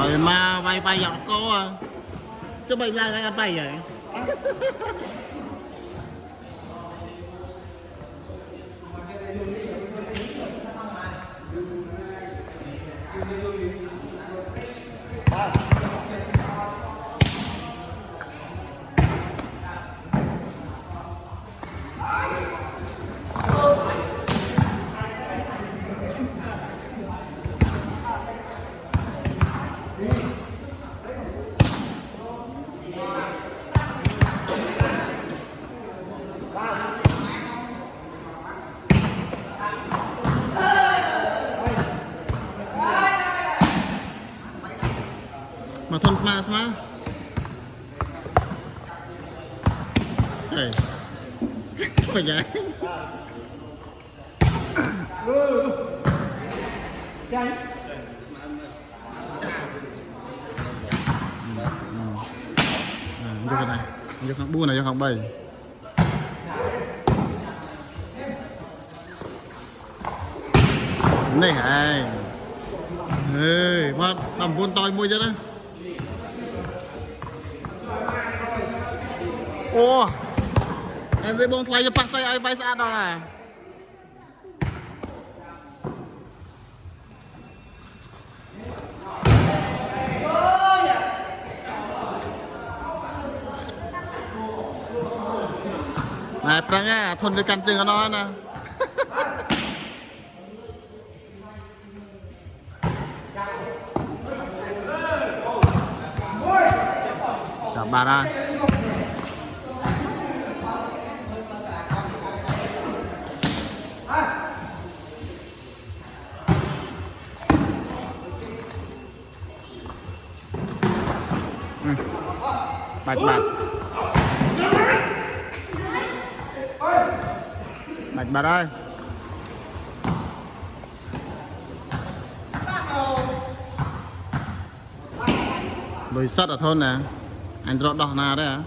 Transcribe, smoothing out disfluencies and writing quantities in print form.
rồi mà bay bay dọc cô à chứ bay ra cái ăn bay vậy mà thôn smart hey phải vậy vô cái này vô không bu này vô không bay này hay ê mà làm buôn tỏi mua chứ đó ô em thấy bông thay cho bác say ai vai sát đó là này prang á thôn với căn chừng nó nè chào bà ra bạch bà ơi đồi sắt ở thôn nè anh rõ đỏ nào đấy hả